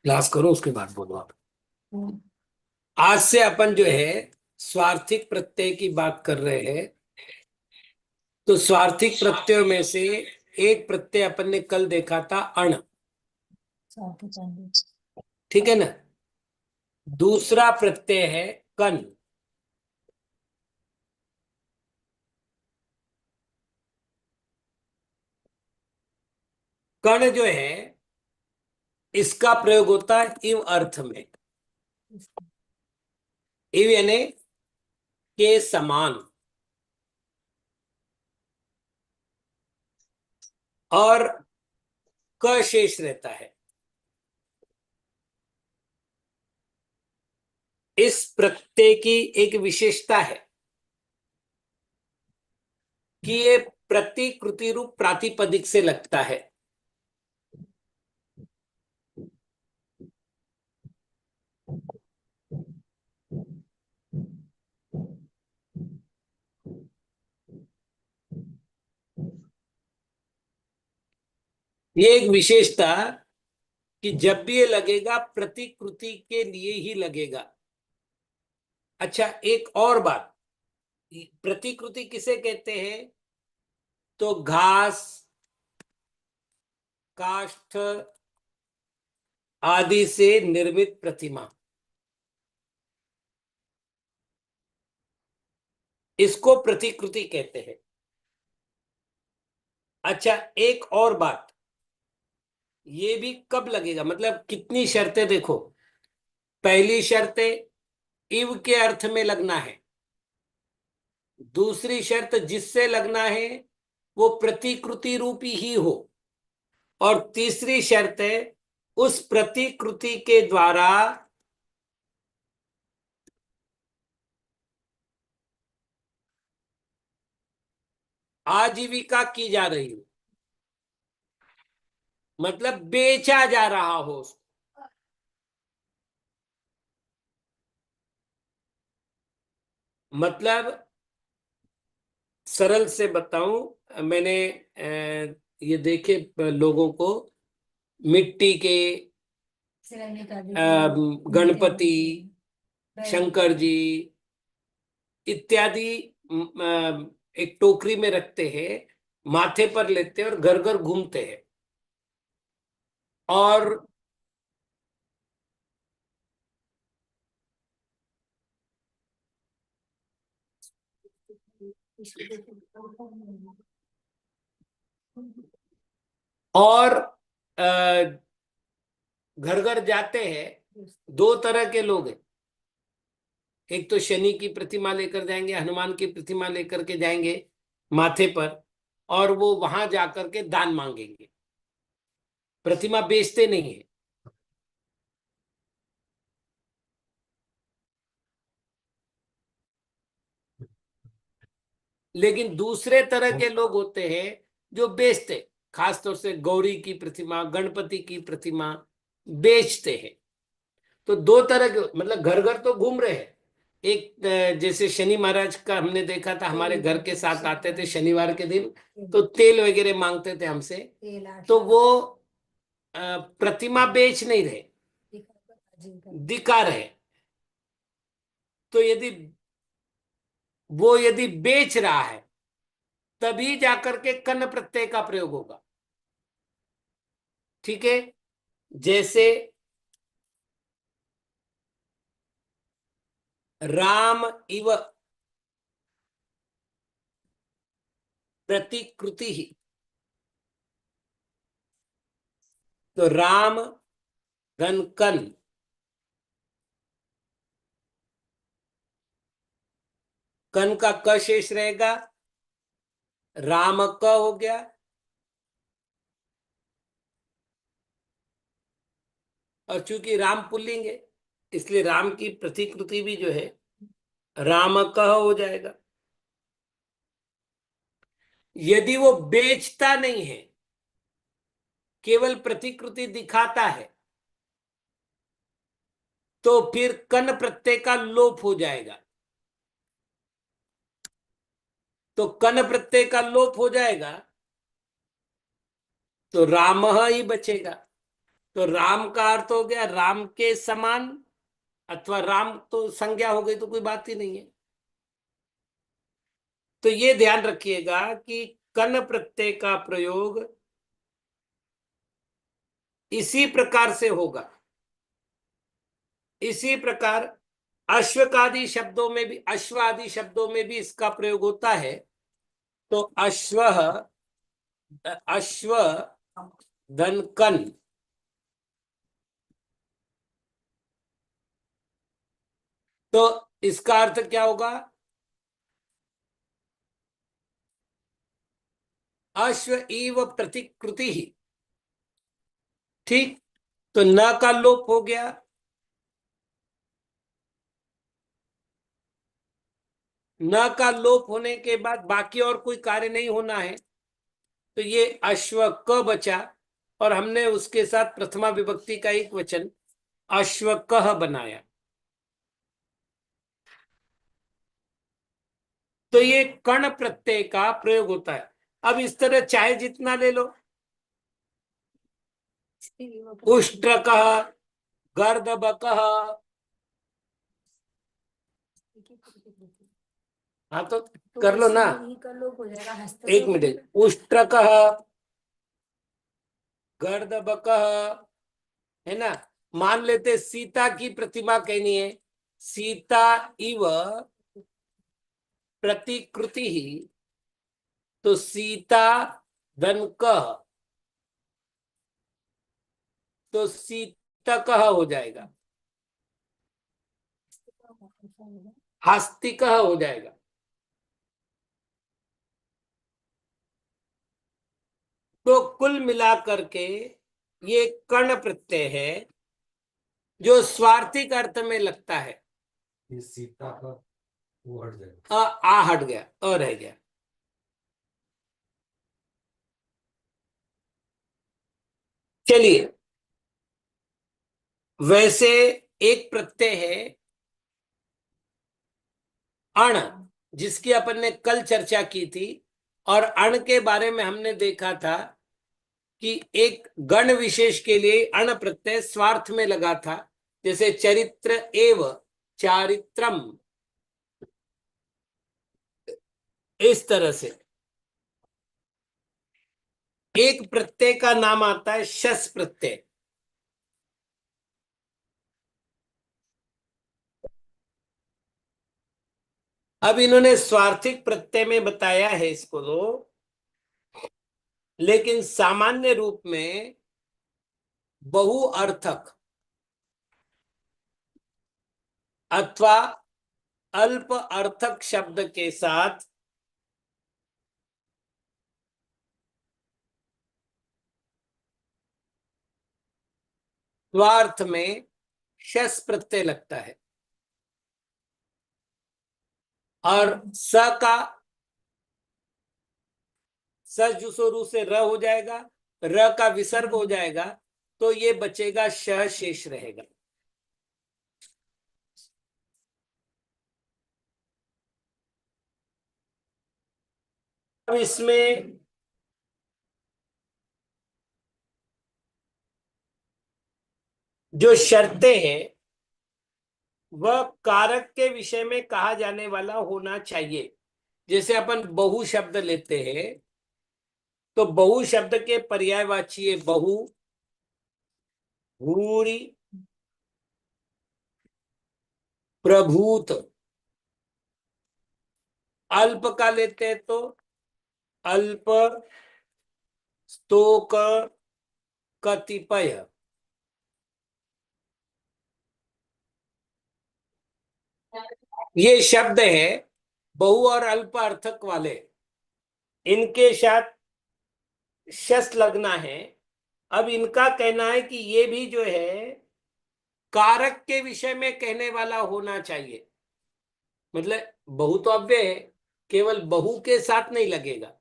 Class करो उसके बाद बोलो आप। हम्म। आज से अपन जो है स्वार्थिक प्रत्यय की बात कर रहे हैं। तो स्वार्थिक प्रत्ययों में से एक प्रत्यय अपन ने कल देखा था अण। ठीक है ना। दूसरा प्रत्यय है कन। कण जो है इसका प्रयोग होता है इव अर्थ में। इव यानी के समान। और क शेष रहता है। इस प्रत्यय की एक विशेषता है कि ये प्रतिकृति रूप प्रातिपदिक से लगता है। ये एक विशेषता कि जब भी ये लगेगा प्रतिकृति के लिए ही लगेगा। अच्छा, एक और बात, प्रतिकृति किसे कहते हैं? तो घास, काष्ठ आदि से निर्मित प्रतिमा, इसको प्रतिकृति कहते हैं। अच्छा, एक और बात, ये भी कब लगेगा, मतलब कितनी शर्तें देखो। पहली शर्त इव के अर्थ में लगना है। दूसरी शर्त जिससे लगना है वो प्रतिकृति रूपी ही हो। और तीसरी शर्त है उस प्रतिकृति के द्वारा आजीविका की जा रही हो, मतलब बेचा जा रहा हो। मतलब सरल से बताऊं, मैंने ये देखे लोगों को, मिट्टी के गणपति, शंकर जी इत्यादि एक टोकरी में रखते हैं, माथे पर लेते हैं और घर घर घूमते हैं। और और घर घर जाते हैं। दो तरह के लोग हैं। एक तो शनि की प्रतिमा लेकर जाएंगे, हनुमान की प्रतिमा लेकर के जाएंगे माथे पर, और वो वहां जाकर के दान मांगेंगे। प्रतिमा बेचते नहीं है। लेकिन दूसरे तरह के लोग होते हैं जो बेचते, खासतौर से गौरी की प्रतिमा, गणपति की प्रतिमा बेचते हैं। तो दो तरह के, मतलब घर घर तो घूम रहे हैं। एक जैसे शनि महाराज का हमने देखा था, हमारे घर के साथ आते थे शनिवार के दिन, तो तेल वगैरह मांगते थे हमसे। तो वो प्रतिमा बेच नहीं रहे, दिखा रहे। तो यदि बेच रहा है तभी जाकर के कर्ण प्रत्यय का प्रयोग होगा। ठीक है। जैसे राम इव प्रतिकृति ही, तो राम धन कन, कन का क शेष रहेगा, राम क हो गया। और चूंकि राम पुल्लिंग है इसलिए राम की प्रतिकृति भी जो है राम क हो जाएगा। यदि वो बेचता नहीं है, केवल प्रतिकृति दिखाता है, तो फिर कन प्रत्यय का लोप हो जाएगा। तो कन प्रत्यय का लोप हो जाएगा तो राम ही बचेगा। तो राम का अर्थ हो गया राम के समान, अथवा राम तो संज्ञा हो गई तो कोई बात ही नहीं है। तो ये ध्यान रखिएगा कि कन प्रत्यय का प्रयोग इसी प्रकार से होगा। इसी प्रकार अश्वकादि शब्दों में भी, अश्व आदि शब्दों में भी इसका प्रयोग होता है। तो अश्व, अश्व धन कन, तो इसका अर्थ क्या होगा? अश्व इव प्रतिकृति ही। ठीक, तो न का लोप हो गया। न का लोप होने के बाद बाकी और कोई कार्य नहीं होना है, तो ये अश्व क बचा, और हमने उसके साथ प्रथमा विभक्ति का एक वचन अश्व कह बनाया। तो ये कर्ण प्रत्यय का प्रयोग होता है। अब इस तरह चाहे जितना ले लो, उष्ट्रकः, गर्दभकः। हाँ तो कर लो ना, एक मिनट। उष्ट्रकः, गर्दभकः, है ना। मान लेते सीता की प्रतिमा कहनी है, सीता इव प्रतिकृति ही, तो सीता धन कह, तो सीतकः हो जाएगा, हस्तिकः हो जाएगा। तो कुल मिलाकर के ये कर्ण प्रत्यय है जो स्वार्थिक अर्थ में लगता है। ये सीता का वो हट जाएगा, आ हट गया, अ रह गया। चलिए, वैसे एक प्रत्यय है अण, जिसकी अपन ने कल चर्चा की थी, और अण के बारे में हमने देखा था कि एक गण विशेष के लिए अण प्रत्यय स्वार्थ में लगा था। जैसे चरित्र एव चारित्रम, इस तरह से एक प्रत्यय का नाम आता है शस प्रत्यय। अब इन्होंने स्वार्थिक प्रत्यय में बताया है इसको तो, लेकिन सामान्य रूप में बहुअर्थक अथवा अल्प अर्थक शब्द के साथ स्वार्थ में शस प्रत्यय लगता है, और स का स जुसोरू से र हो जाएगा, र का विसर्ग हो जाएगा, तो ये बचेगा श शेष रहेगा। अब इसमें जो शर्तें हैं वह कारक के विषय में कहा जाने वाला होना चाहिए। जैसे अपन बहु शब्द लेते हैं, तो बहु शब्द के पर्यायवाची बहु, भूरि, प्रभूत। अल्प का लेते हैं तो अल्प, स्तोक, कतिपय। ये शब्द है बहु और अल्प अर्थक वाले, इनके साथ शस लगना है। अब इनका कहना है कि ये भी जो है कारक के विषय में कहने वाला होना चाहिए। मतलब बहु तो अव्यय है, केवल बहु के साथ नहीं लगेगा,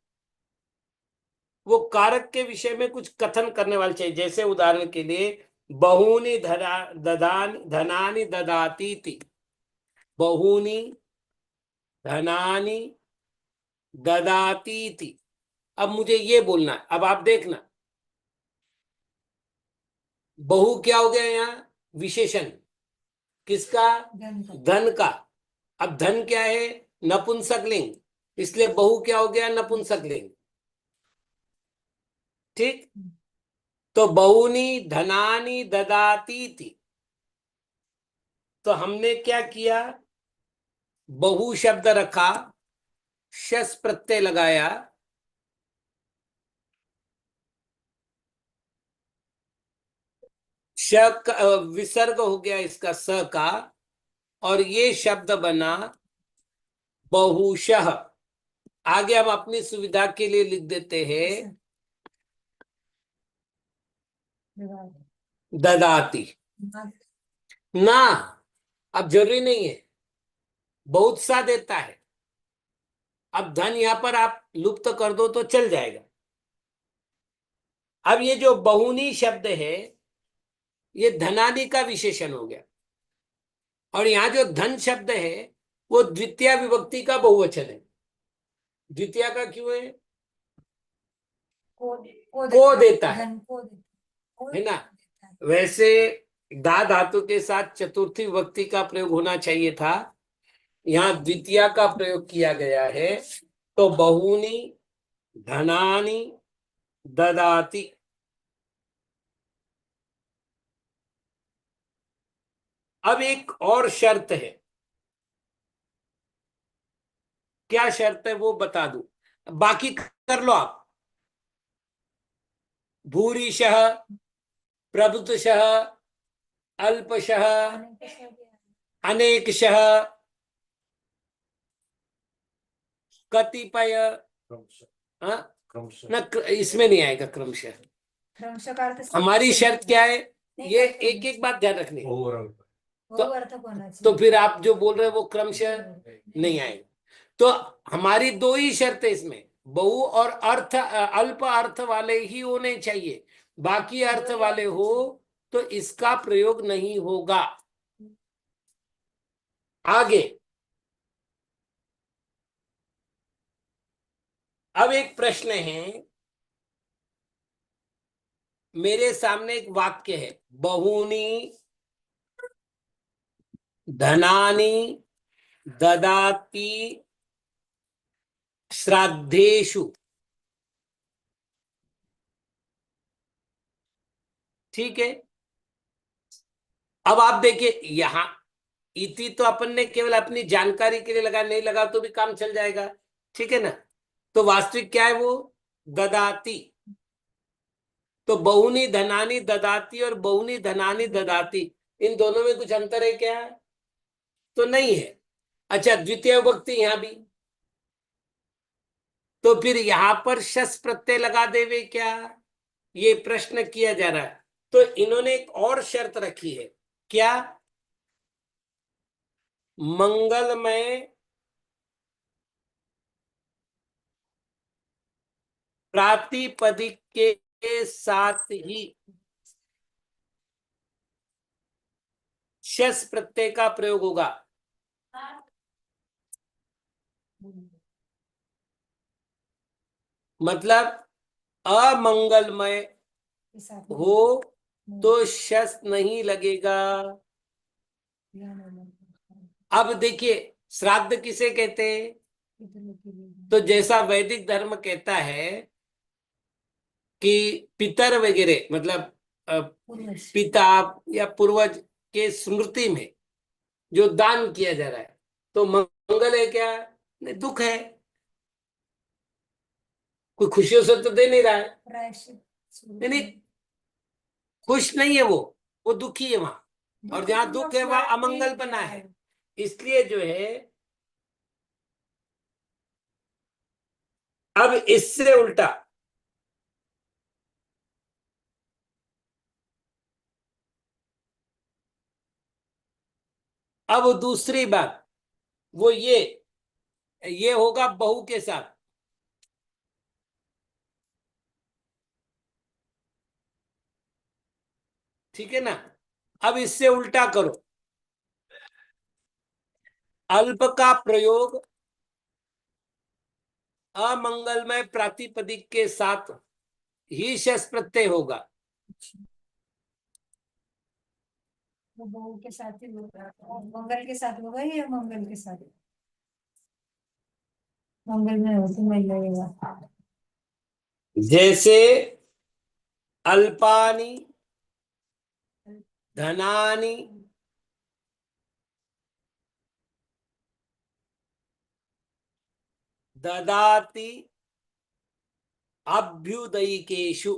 वो कारक के विषय में कुछ कथन करने वाले चाहिए। जैसे उदाहरण के लिए बहूनि धनानि ददाती थी, बहूनि धनानि ददाती थी। अब मुझे ये बोलना है, अब आप देखना, बहु क्या हो गया यहाँ? विशेषण किसका? धन का। अब धन क्या है? नपुंसकलिंग, इसलिए बहु क्या हो गया? नपुंसकलिंग। ठीक। तो बहुनी धनानी ददाती थी, तो हमने क्या किया? बहु शब्द रखा, शस प्रत्यय लगाया, विसर्ग हो गया इसका स का, और ये शब्द बना बहुशः। आगे हम अपनी सुविधा के लिए लिख देते हैं ददाती ना। अब जरूरी नहीं है, बहुत सा देता है। अब धन यहां पर आप लुप्त कर दो तो चल जाएगा। अब ये जो बहुनी शब्द है, ये धनादि का विशेषण हो गया, और यहां जो धन शब्द है वो द्वितीय विभक्ति का बहुवचन है। द्वितीय का क्यों है? को देता है ना? वैसे दा धातु के साथ चतुर्थी विभक्ति का प्रयोग होना चाहिए था, यहाँ द्वितीय का प्रयोग किया गया है। तो बहुनी धनानी ददाती। अब एक और शर्त है, क्या शर्त है वो बता दूं, बाकी कर लो आप। भूरिशः, प्रभुतशः, अल्पशः, अनेकशः, कतिपय। क्रमशः हाँ? क्रमशः ना इसमें नहीं आएगा क्रमशः। क्रमशः का अर्थ हमारी शर्त क्या है? नहीं, ये करते एक एक बात ध्यान रखनी है। ओवरऑल वो अर्थ होना तो चाहिए। फिर आप जो बोल रहे हैं वो क्रमशः नहीं आएगा। तो हमारी दो ही शर्तें इसमें, बहु और अर्थ, अल्प अर्थ वाले ही होने चाहिए। बाकी अर्थ वाले हो तो इसका प्रयोग नहीं होगा। आगे अब एक प्रश्न है, मेरे सामने एक वाक्य है, बहुनी धनानी ददाती श्राद्धेषु। ठीक है। अब आप देखिए यहां इति तो अपन ने केवल अपनी जानकारी के लिए लगा, नहीं लगा तो भी काम चल जाएगा। ठीक है ना? तो वास्तविक क्या है वो? ददाती। तो बहुनी धनानी ददाती और बहुनी धनानी ददाती, इन दोनों में कुछ अंतर है क्या? तो नहीं है। अच्छा, द्वितीय विभक्ति यहां भी, तो फिर यहां पर शस प्रत्यय लगा देवे क्या? ये प्रश्न किया जा रहा है। तो इन्होंने एक और शर्त रखी है, क्या? मंगलमय प्रातिपदिक के साथ ही शस प्रत्यय का प्रयोग होगा। मतलब अमंगलमय हो तो शस नहीं लगेगा। अब देखिए, श्राद्ध किसे कहते हैं? तो जैसा वैदिक धर्म कहता है कि पितर वगैरह, मतलब पिता या पूर्वज के स्मृति में जो दान किया जा रहा है, तो मंगल है क्या? नहीं, दुख है। कोई खुशियों से तो दे नहीं रहा है। नहीं नहीं, खुश नहीं है वो दुखी है वहां, और जहां दुख है वहां अमंगल बना है। इसलिए जो है, अब इससे उल्टा अब दूसरी बात, वो ये होगा बहू के साथ। ठीक है ना? अब इससे उल्टा करो, अल्प का प्रयोग अमंगलमय प्रातिपदिक के साथ ही शस प्रत्यय होगा। वो बहु के साथ ही होगा, और मंगल के साथ होगा या मंगल के साथ? मंगल में होती मिल लगेगा। जैसे अल्पानी धनानी ददाति अभ्युदयिकेषु।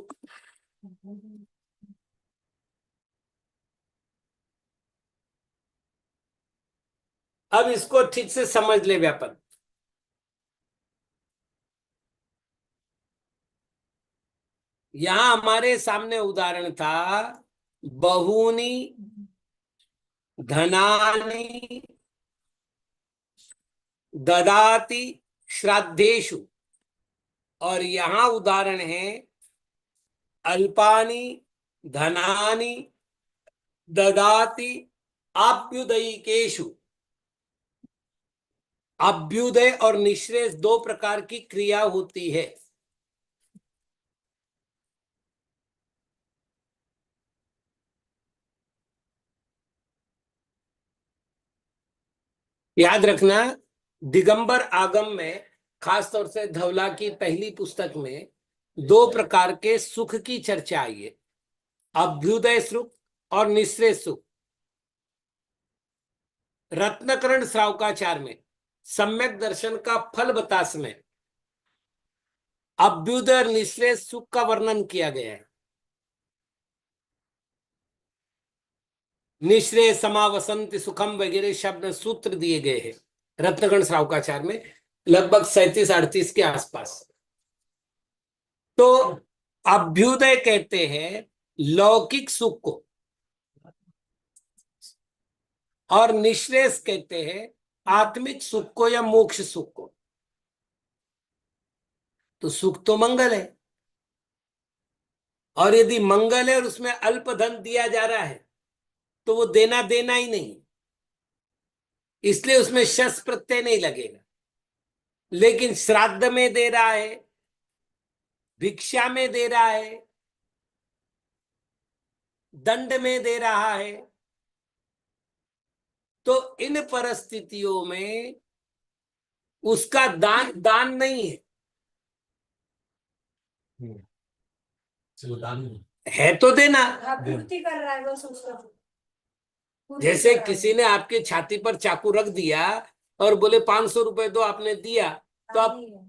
अब इसको ठीक से समझ ले व्यापक। यहां हमारे सामने उदाहरण था बहूनी धनानि ददाति श्राद्धेषु, और यहां उदाहरण है अल्पानि धनानि ददाति अभ्युदयिकेषु। अभ्युदय और निःश्रेयस दो प्रकार की क्रिया होती है। याद रखना, दिगंबर आगम में, खासतौर से धवला की पहली पुस्तक में, दो प्रकार के सुख की चर्चा आई है, अभ्युदय सुख और निःश्रेयस सुख। रत्नकरण श्रावकाचार में सम्यक दर्शन का फल बतास में अभ्युदय और निःश्रेयस सुख का वर्णन किया गया है। निःश्रेय समावसंत सुखम वगैरह शब्द सूत्र दिए गए हैं रत्नकरण श्रावकाचार में, लगभग 37-38 के आसपास। तो अभ्युदय कहते हैं लौकिक सुख को, और निःश्रेयस कहते हैं आत्मिक सुख को या मोक्ष सुख को। तो सुख तो मंगल है, और यदि मंगल है और उसमें अल्प धन दिया जा रहा है तो वो देना देना ही नहीं, इसलिए उसमें शस प्रत्यय नहीं लगेगा। लेकिन श्राद्ध में दे रहा है, भिक्षा में दे रहा है, दंड में दे रहा है, तो इन परिस्थितियों में उसका दान दान नहीं है, चलो दान नहीं। है तो देना। हाँ, पूर्ति कर रहा है बस उसका। पूर्ति जैसे कर रहा है। किसी ने आपके छाती पर चाकू रख दिया और बोले 500 रुपए दो, आपने दिया, तो आप नहीं है।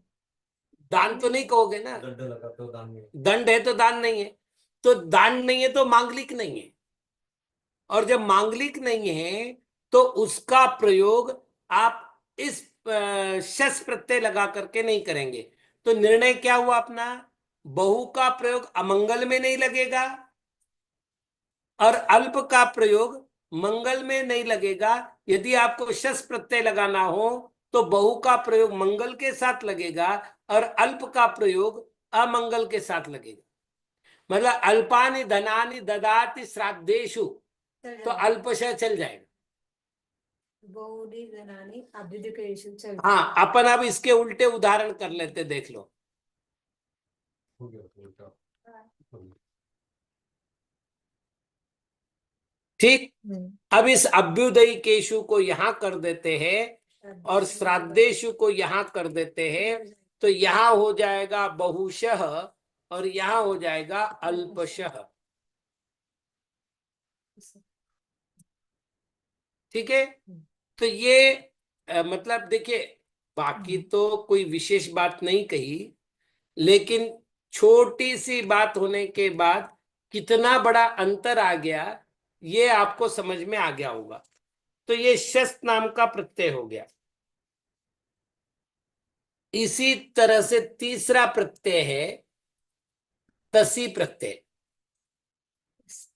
दान तो नहीं कहोगे ना। दंड लगाते हो दान नहीं। दंड है तो दान नहीं है, तो दान नहीं है तो मांगलिक नहीं है, और जब मांगलिक नहीं है तो उसका प्रयोग आप इस शस प्रत्यय लगा करके नहीं करेंगे। तो निर्णय क्या हुआ अपना, बहु का प्रयोग अमंगल में नहीं लगेगा और अल्प का प्रयोग मंगल में नहीं लगेगा। यदि आपको शस प्रत्यय लगाना हो तो बहु का प्रयोग मंगल के साथ लगेगा और अल्प का प्रयोग अमंगल के साथ लगेगा। मतलब अल्पानि धनानि ददाति श्राद्धेषु, चल तो जाएगा। अल्पशय चल जाएगा। बहुधी जनानी अभ्युदयेषु चल हाँ, अपन अब इसके उल्टे उदाहरण कर लेते, देख लो। हो गया उल्टा। हो गया। ठीक, हम्म। अब इस अभ्युदयी केशु को यहां कर देते हैं और श्राद्धेशु को यहां कर देते हैं, तो यहां हो जाएगा बहुशः और यहां हो जाएगा अल्पशः। ठीक है, तो ये मतलब देखिए, बाकी तो कोई विशेष बात नहीं कही, लेकिन छोटी सी बात होने के बाद कितना बड़ा अंतर आ गया ये आपको समझ में आ गया होगा। तो ये शस्त नाम का प्रत्यय हो गया। इसी तरह से तीसरा प्रत्यय है तसी प्रत्यय।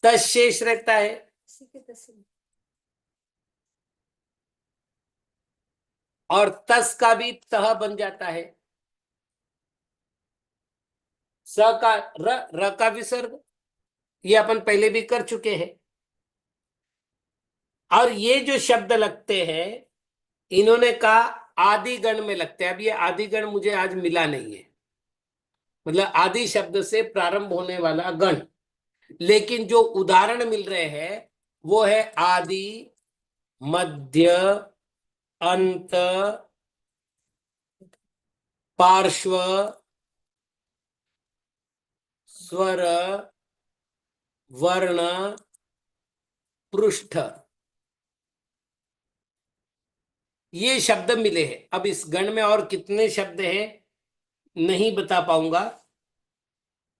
तस शेष रहता है, इसी के तस्वीर। और तस का भी तह बन जाता है। स का र का विसर्ग, ये अपन पहले भी कर चुके हैं। और ये जो शब्द लगते हैं, इन्होंने कहा आदि गण में लगते हैं। अब ये आदि गण मुझे आज मिला नहीं है, मतलब आदि शब्द से प्रारंभ होने वाला गण, लेकिन जो उदाहरण मिल रहे हैं वो है आदि, मध्य, अंत, पार्श्व, स्वर, वर्ण, पृष्ठ। ये शब्द मिले हैं। अब इस गण में और कितने शब्द हैं नहीं बता पाऊंगा।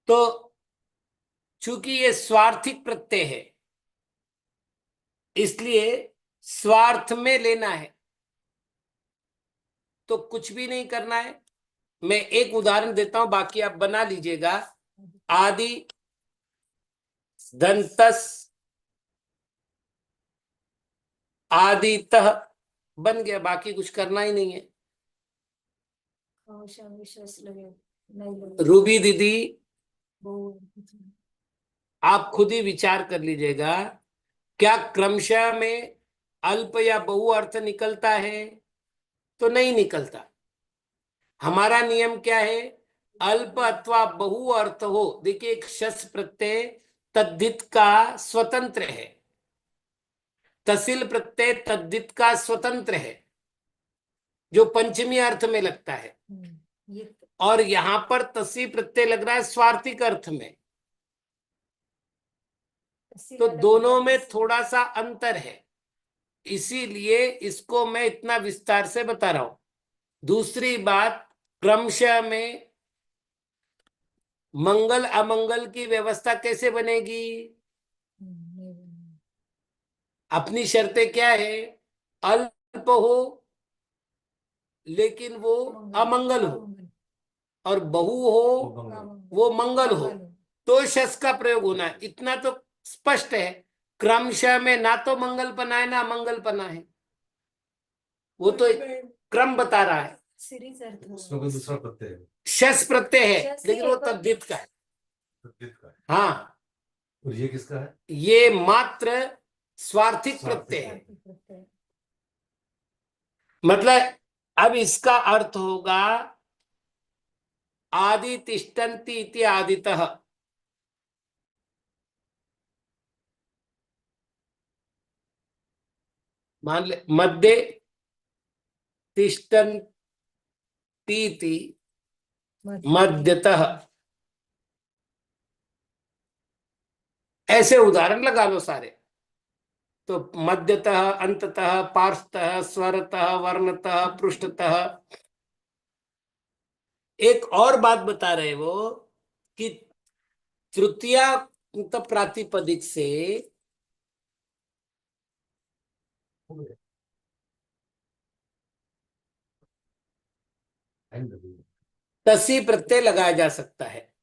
तो चूंकि ये स्वार्थिक प्रत्यय है, इसलिए स्वार्थ में लेना है, तो कुछ भी नहीं करना है। मैं एक उदाहरण देता हूं, बाकी आप बना लीजिएगा। आदि, दंतस, आदितः बन गया, बाकी कुछ करना ही नहीं है। विश्वास लगे नहीं लगे रूबी दीदी, बहु- आप खुद ही विचार कर लीजिएगा, क्या क्रमशः में अल्प या बहु अर्थ निकलता है? तो नहीं निकलता। हमारा नियम क्या है? अल्प अथवा बहु अर्थ हो, देखिए एक शस प्रत्यय तद्धित का स्वतंत्र है, तसिल प्रत्यय तद्धित का स्वतंत्र है, जो पंचमी अर्थ में लगता है, ये और यहां पर तसी प्रत्यय लग रहा है स्वार्थिक अर्थ में। तो दोनों में थोड़ा सा अंतर है, इसीलिए इसको मैं इतना विस्तार से बता रहा हूं। दूसरी बात, क्रमशः में मंगल अमंगल की व्यवस्था कैसे बनेगी? अपनी शर्तें क्या है? अल्प हो लेकिन वो अमंगल हो, और बहु हो वो मंगल हो, तो शस का प्रयोग होना है। इतना तो स्पष्ट है। क्रमशः में ना तो मंगलपना है ना अमंगलपना है, वो तो क्रम बता रहा है। सीरीज अर्थ उसमें कोई दूसरा प्रत्यय है, शस प्रत्यय है, शस लेकिन ही वो है, तद्धित का है। तद्धित का है। हाँ, और ये किसका है? ये मात्र स्वार्थिक प्रत्यय है। प्रत्यय मतलब अब इसका अर्थ होगा आदि तिष्ठन्ति इति आदितः। मान ले मध्य तिष्ठन्ति इति मध्यतः, ऐसे उदाहरण लगा लो सारे। तो मध्यतः, अंततः, पार्श्वतः, स्वरतः, वर्णतः, पृष्ठतः। एक और बात बता रहे वो कि तृतीया प्रातिपदिक से तसी प्रत्यय लगाया जा सकता है।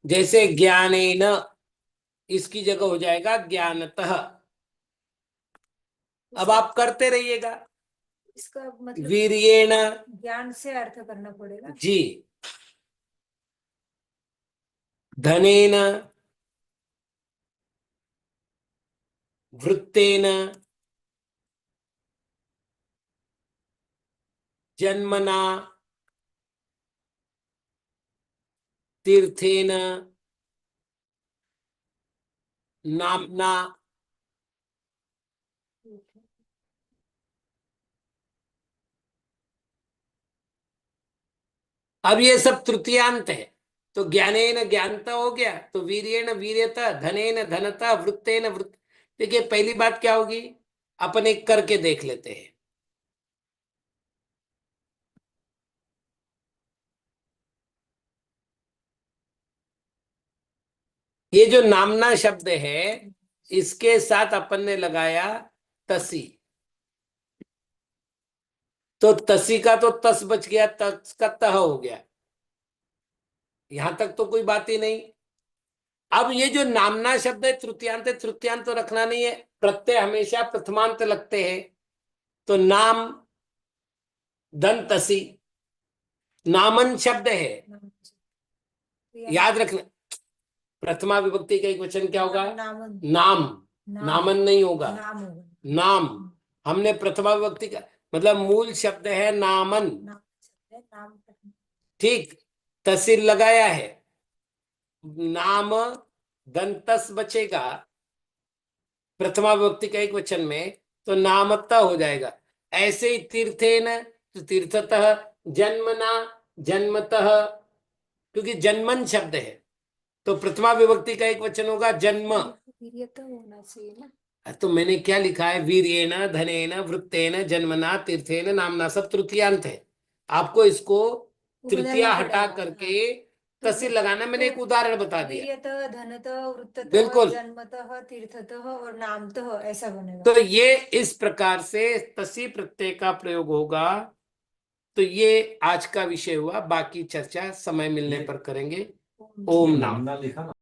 जैसे ज्ञानेन, इसकी जगह हो जाएगा ज्ञानतः। अब आप करते रहिएगा। इसका मतलब वीर्येण, ज्ञान से अर्थ करना पड़ेगा। जी। धनेन, वृत्तेन, जन्मना, तीर्थेन, नामना। अब ये सब तृतीयांत है। तो ज्ञानेन ज्ञानता हो गया, तो वीर्येण वीर्यता, धनेन धनता, वृत्तेन वृत्त। देखिए पहली बात क्या होगी, अपन एक करके देख लेते हैं। ये जो नामना शब्द है, इसके साथ अपन ने लगाया तसी, तो तसी का तो तस बच गया, तस का तह हो गया। यहां तक तो कोई बात ही नहीं। अब ये जो नामना शब्द है तृतीयांत है, तृतीयांत तो रखना नहीं है, प्रत्यय हमेशा प्रथमांत लगते हैं। तो नाम दंतसी नामन शब्द है, याद रखना। प्रथमा विभक्ति का एक वचन क्या होगा? नामन। नाम। नामन नहीं होगा, नाम होगा। नाम। हमने प्रथमा विभक्ति का मतलब मूल शब्द है नामन, ठीक। तहसील लगाया है, नाम दंतस बचेगा प्रथमा विभक्ति का एक वचन में, तो नामता हो जाएगा। ऐसे ही तीर्थेन, तो तीर्थतः, जन्मना, जन्मतः, क्योंकि जन्मन शब्द है तो प्रथमा विभक्ति का एक वचन होगा जन्म। वीर्यता होना चाहिए ना। तो मैंने क्या लिखा है, वीर्येण, धनेन, वृत्तेन, जन्मना, तीर्थेन, नामना, सब तृतीयांत है। आपको इसको वो तृतीया बदलना हटा पड़ेगा, करके तो तहसील लगाना। मैंने एक उदाहरण बता दिया। वीर्यतः, धनतः, वृत्ततः, बिल्कुल। जन्मतः, तीर्थतः और नामतः ऐसा बनेगा। तो ये इस प्रकार से तसी प्रत्यय का प्रयोग होगा। तो ये आज का विषय हुआ, बाकी चर्चा समय मिलने पर करेंगे। ओम नमः। नामना लिखा ना।